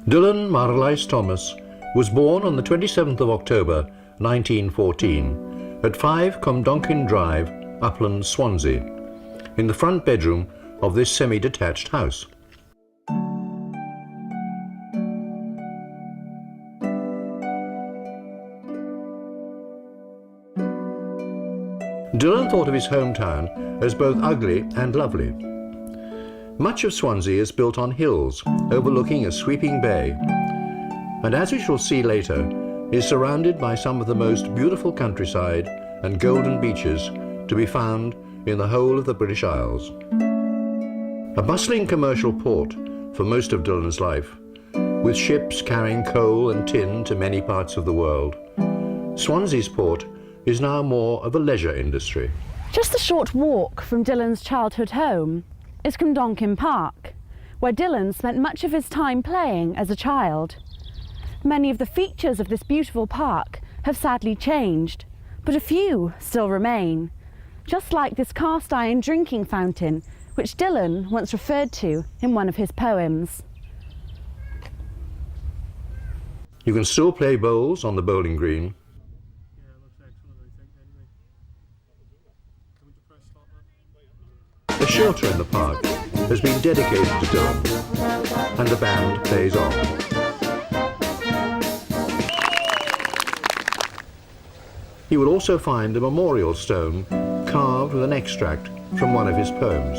Dylan Marlais Thomas was born on the 27th of October 1914 at 5 Cwmdonkin Drive, Uplands, Swansea, in the front bedroom of this semi-detached house. Dylan thought of his hometown as both ugly and lovely. Much of Swansea is built on hills overlooking a sweeping bay, and as we shall see later, is surrounded by some of the most beautiful countryside and golden beaches to be found in the whole of the British Isles. A bustling commercial port for most of Dylan's life, with ships carrying coal and tin to many parts of the world, Swansea's port is now more of a leisure industry. Just a short walk from Dylan's childhood home is Cwmdonkin Park, where Dylan spent much of his time playing as a child. Many of the features of this beautiful park have sadly changed, but a few still remain, just like this cast iron drinking fountain which Dylan once referred to in one of his poems. You can still play bowls on the bowling green. A shelter in the park has been dedicated to Dylan, and the band plays on. You will also find a memorial stone carved with an extract from one of his poems.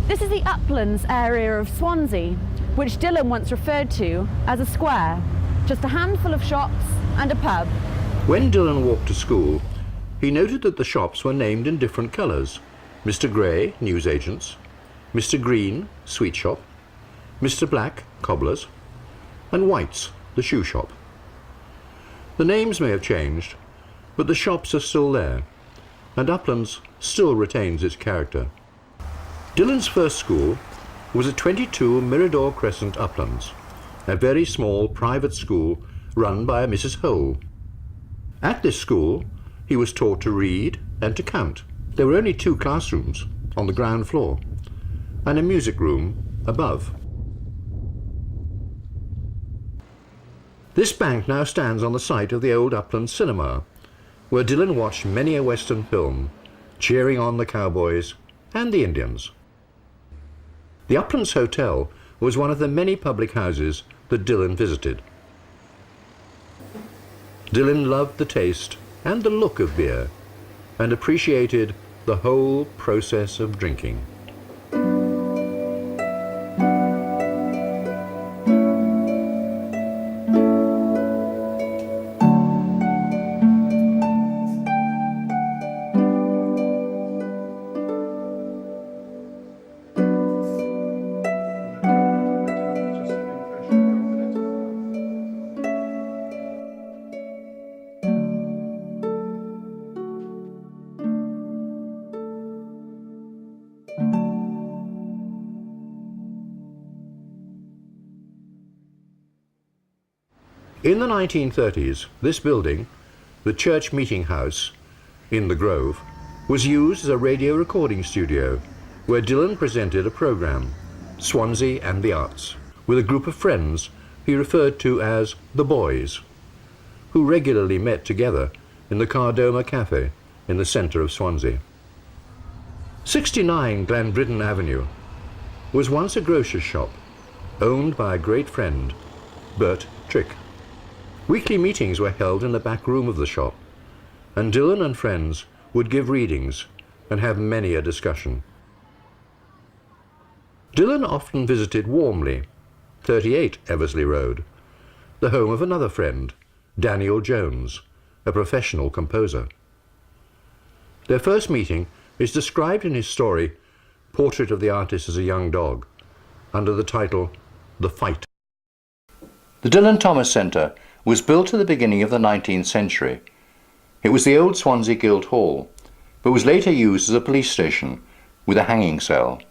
This is the Uplands area of Swansea, which Dylan once referred to as a square, just a handful of shops and a pub. When Dylan walked to school, he noted that the shops were named in different colours. Mr. Grey, newsagents; Mr. Green, sweet shop; Mr. Black, cobblers; and White's, the shoe shop. The names may have changed, but the shops are still there, and Uplands still retains its character. Dylan's first school was at 22 Mirador Crescent, Uplands, a very small private school run by a Mrs. Hole. At this school, he was taught to read and to count. There were only 2 classrooms on the ground floor and a music room above. This bank now stands on the site of the old Uplands cinema, where Dylan watched many a Western film, cheering on the cowboys and the Indians. The Uplands Hotel was one of the many public houses that Dylan visited. Dylan loved the taste and the look of beer, and appreciated the whole process of drinking. In the 1930s, this building, the Church Meeting House in the Grove, was used as a radio recording studio where Dylan presented a programme, Swansea and the Arts, with a group of friends he referred to as the Boys, who regularly met together in the Cardoma Cafe in the centre of Swansea. 69 Glanbridden Avenue was once a grocer's shop owned by a great friend, Bert Trick. Weekly meetings were held in the back room of the shop, and Dylan and friends would give readings and have many a discussion. Dylan often visited Warmley, 38 Eversley Road, the home of another friend, Daniel Jones, a professional composer. Their first meeting is described in his story, Portrait of the Artist as a Young Dog, under the title, The Fight. The Dylan Thomas Centre was built at the beginning of the 19th century. It was the old Swansea Guildhall, but was later used as a police station with a hanging cell,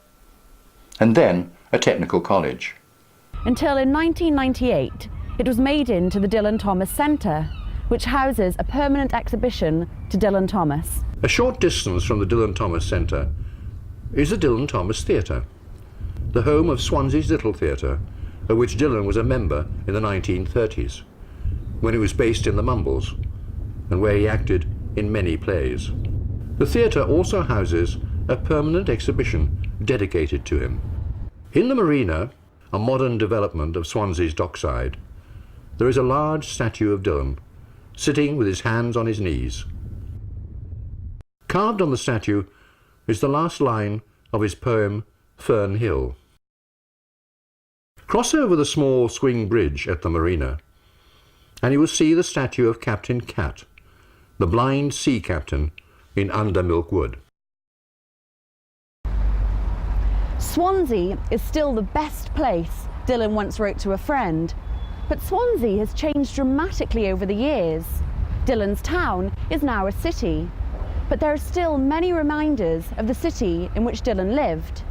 and then a technical college. Until in 1998, It was made into the Dylan Thomas Centre, which houses a permanent exhibition to Dylan Thomas. A short distance from the Dylan Thomas Centre is the Dylan Thomas Theatre, the home of Swansea's Little Theatre, of which Dylan was a member in the 1930s, when it was based in the Mumbles, and where he acted in many plays. The theatre also houses a permanent exhibition dedicated to him. In the marina, a modern development of Swansea's dockside, there is a large statue of Dylan, sitting with his hands on his knees. Carved on the statue is the last line of his poem, Fern Hill. Cross over the small swing bridge at the marina, and you will see the statue of Captain Cat, the blind sea captain in Under Milk Wood. Swansea is still the best place, Dylan once wrote to a friend, but Swansea has changed dramatically over the years. Dylan's town is now a city, but there are still many reminders of the city in which Dylan lived.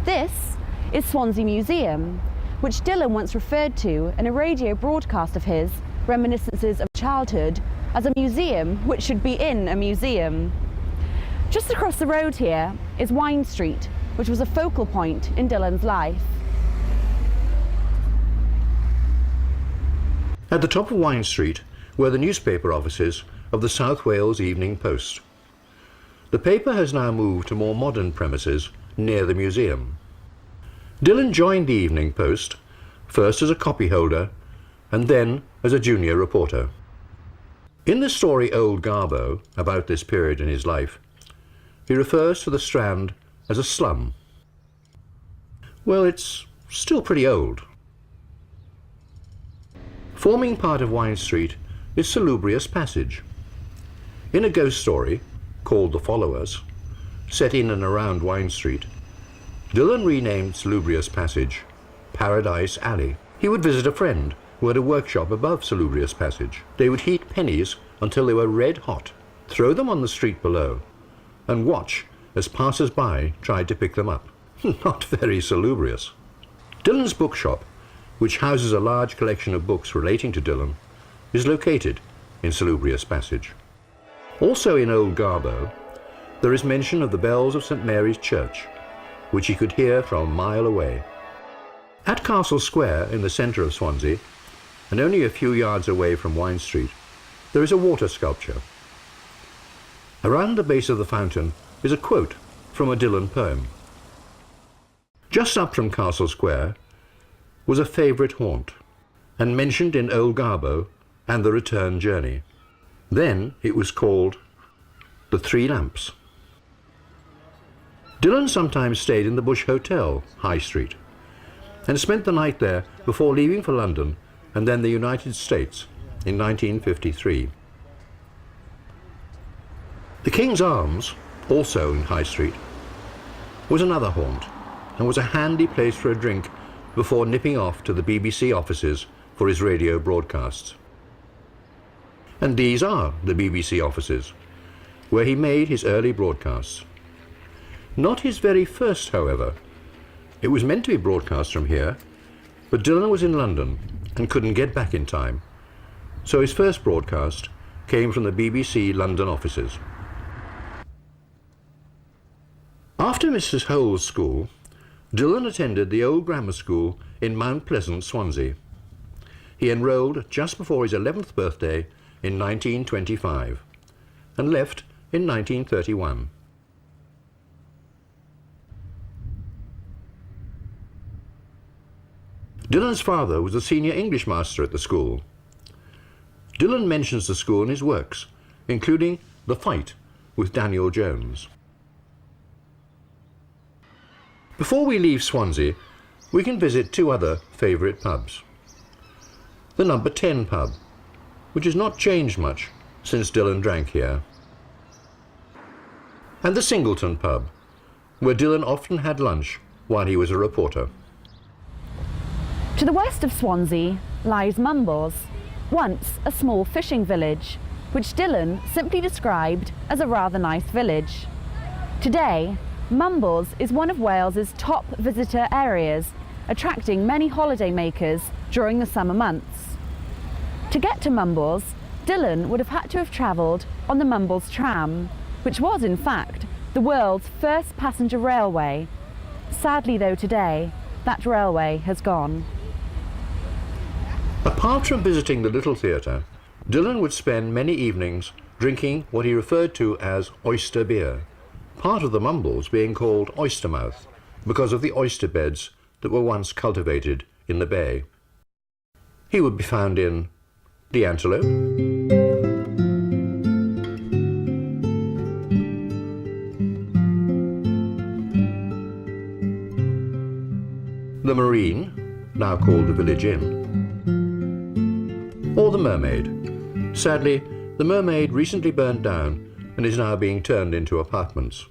This is Swansea Museum, which Dylan once referred to in a radio broadcast of his, Reminiscences of Childhood, as a museum which should be in a museum. Just across the road here is Wine Street, which was a focal point in Dylan's life. At the top of Wine Street were the newspaper offices of the South Wales Evening Post. The paper has now moved to more modern premises near the museum. Dylan joined the Evening Post, first as a copyholder and then as a junior reporter. In the story Old Garbo, about this period in his life, he refers to the Strand as a slum. Well, it's still pretty old. Forming part of Wine Street is Salubrious Passage. In a ghost story, called The Followers, set in and around Wine Street, Dylan renamed Salubrious Passage Paradise Alley. He would visit a friend who had a workshop above Salubrious Passage. They would heat pennies until they were red hot, throw them on the street below, and watch as passers-by tried to pick them up. Not very salubrious. Dylan's bookshop, which houses a large collection of books relating to Dylan, is located in Salubrious Passage. Also in Old Garbo, there is mention of the bells of St. Mary's Church, which he could hear from a mile away. At Castle Square, in the centre of Swansea, and only a few yards away from Wine Street, there is a water sculpture. Around the base of the fountain is a quote from a Dylan poem. Just up from Castle Square was a favourite haunt, and mentioned in Old Garbo and the Return Journey. Then it was called the Three Lamps. Dylan sometimes stayed in the Bush Hotel, High Street, and spent the night there before leaving for London and then the United States in 1953. The King's Arms, also in High Street, was another haunt and was a handy place for a drink before nipping off to the BBC offices for his radio broadcasts. And these are the BBC offices, where he made his early broadcasts. Not his very first, however. It was meant to be broadcast from here, but Dylan was in London and couldn't get back in time, so his first broadcast came from the BBC London offices. After Mrs. Hole's school, Dylan attended the old grammar school in Mount Pleasant, Swansea. He enrolled just before his 11th birthday in 1925 and left in 1931. Dylan's father was a senior English master at the school. Dylan mentions the school in his works, including The Fight with Daniel Jones. Before we leave Swansea, we can visit two other favourite pubs. The Number 10 pub, which has not changed much since Dylan drank here, and the Singleton pub, where Dylan often had lunch while he was a reporter. To the west of Swansea lies Mumbles, once a small fishing village, which Dylan simply described as a rather nice village. Today, Mumbles is one of Wales's top visitor areas, attracting many holiday makers during the summer months. To get to Mumbles, Dylan would have had to have travelled on the Mumbles tram, which was in fact the world's first passenger railway. Sadly though today, that railway has gone. Apart from visiting the little theatre, Dylan would spend many evenings drinking what he referred to as oyster beer, part of the Mumbles being called Oystermouth because of the oyster beds that were once cultivated in the bay. He would be found in the Antelope, the Marine, now called the Village Inn, or the Mermaid. Sadly, the Mermaid recently burnt down and is now being turned into apartments.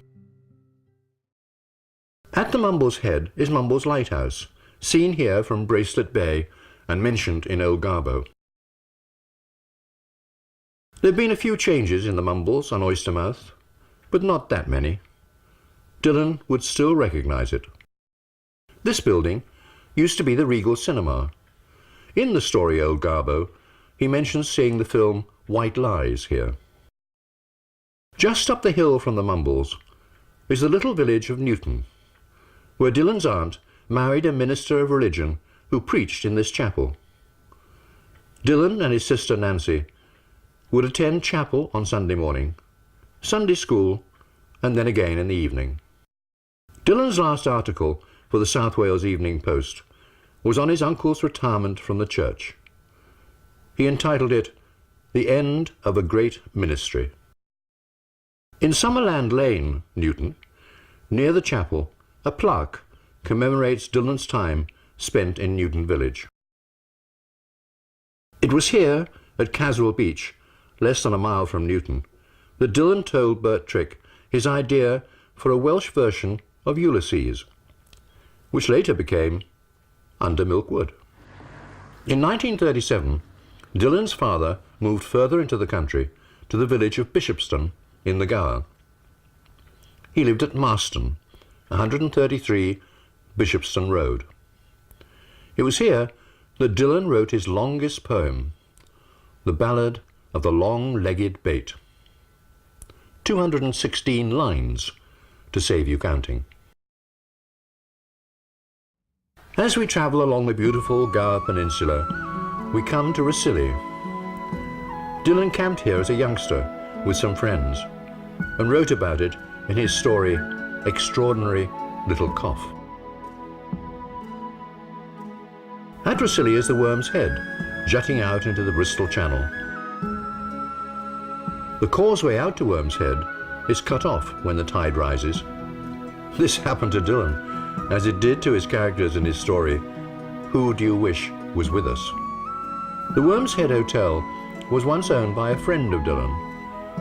At the Mumbles Head is Mumbles Lighthouse, seen here from Bracelet Bay and mentioned in Old Garbow. There have been a few changes in the Mumbles on Oystermouth, but not that many. Dylan would still recognise it. This building used to be the Regal Cinema. In the story Old Garbow, he mentions seeing the film White Lies here. Just up the hill from the Mumbles is the little village of Newton, where Dylan's aunt married a minister of religion who preached in this chapel. Dylan and his sister Nancy would attend chapel on Sunday morning, Sunday school, and then again in the evening. Dylan's last article for the South Wales Evening Post was on his uncle's retirement from the church. He entitled it, "The End of a Great Ministry." In Summerland Lane, Newton, near the chapel, a plaque commemorates Dylan's time spent in Newton village. It was here, at Caswell Beach, less than a mile from Newton, that Dylan told Bert Trick his idea for a Welsh version of Ulysses, which later became Under Milk Wood. In 1937, Dylan's father moved further into the country to the village of Bishopston in the Gower. He lived at Marston, 133 Bishopston Road. It was here that Dylan wrote his longest poem, The Ballad of the Long-Legged Bait. 216 lines, to save you counting. As we travel along the beautiful Gower Peninsula, we come to Rhossili. Dylan camped here as a youngster with some friends and wrote about it in his story, Extraordinary Little Cough. At Rhossili is the Worm's Head, jutting out into the Bristol Channel. The causeway out to Worm's Head is cut off when the tide rises. This happened to Dylan, as it did to his characters in his story, Who Do You Wish Was With Us? The Worm's Head Hotel was once owned by a friend of Dylan,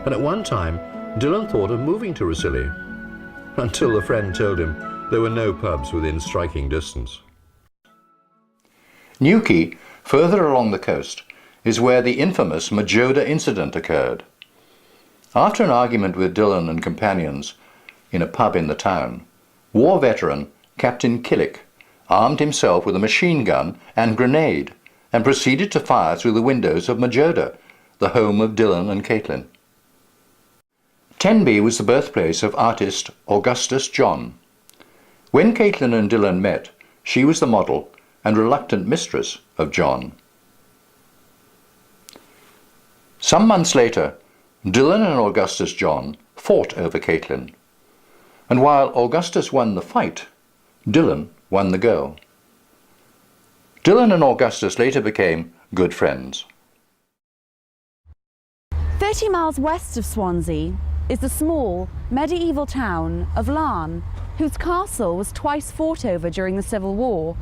and at one time Dylan thought of moving to Rhossili, until the friend told him there were no pubs within striking distance. Newquay, further along the coast, is where the infamous Majoda incident occurred. After an argument with Dylan and companions in a pub in the town, war veteran Captain Killick armed himself with a machine gun and grenade and proceeded to fire through the windows of Majoda, the home of Dylan and Caitlin. Tenby was the birthplace of artist Augustus John. When Caitlin and Dylan met, she was the model and reluctant mistress of John. Some months later, Dylan and Augustus John fought over Caitlin, and while Augustus won the fight, Dylan won the girl. Dylan and Augustus later became good friends. 30 miles west of Swansea is the small medieval town of Laughnarne, whose castle was twice fought over during the Civil War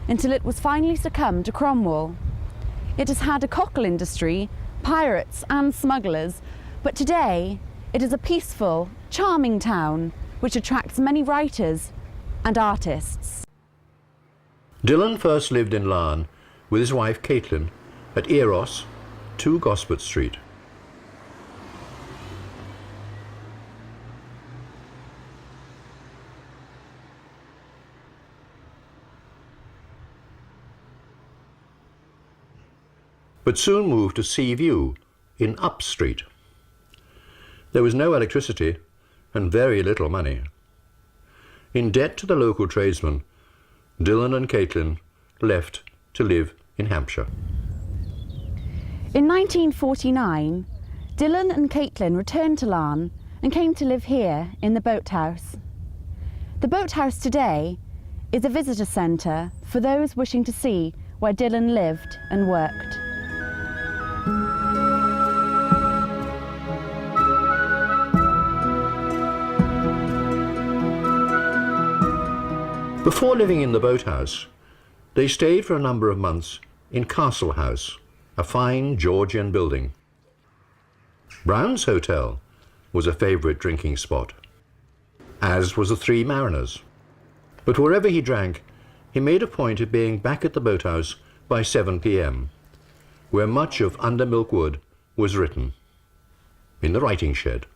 until it was finally succumbed to Cromwell. It has had a cockle industry, pirates and smugglers, but today it is a peaceful, charming town which attracts many writers and artists. Dylan first lived in Laughnarne with his wife Caitlin at Eros, 2 Gosport Street. but soon moved to Sea View in Up Street. There was no electricity and very little money. In debt to the local tradesmen, Dylan and Caitlin left to live in Hampshire. In 1949, Dylan and Caitlin returned to Laughnarne and came to live here in the boathouse. The boathouse today is a visitor centre for those wishing to see where Dylan lived and worked. Before living in the boathouse, they stayed for a number of months in Castle House, a fine Georgian building. Brown's Hotel was a favourite drinking spot, as was the Three Mariners. But wherever he drank, he made a point of being back at the boathouse by 7 p.m, where much of Under Milk Wood was written, in the writing shed.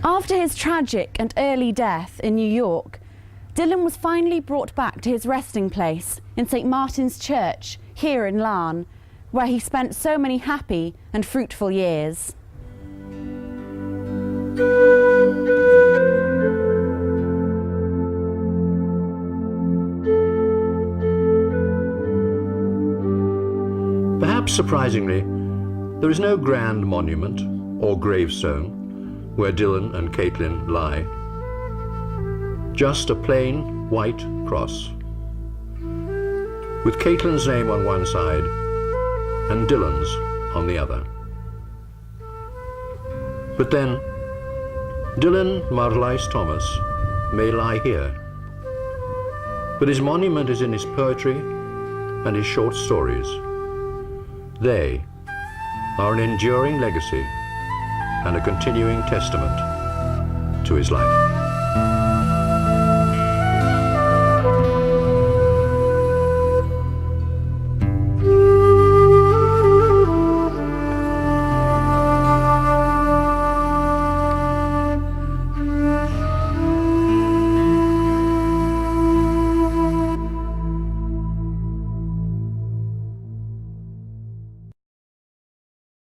After his tragic and early death in New York, Dylan was finally brought back to his resting place in St. Martin's Church here in Laughnarne, where he spent so many happy and fruitful years. Perhaps surprisingly, there is no grand monument or gravestone where Dylan and Caitlin lie. Just a plain white cross, with Caitlin's name on one side and Dylan's on the other. But then, Dylan Marlais Thomas may lie here, but his monument is in his poetry and his short stories. They are an enduring legacy and a continuing testament to his life.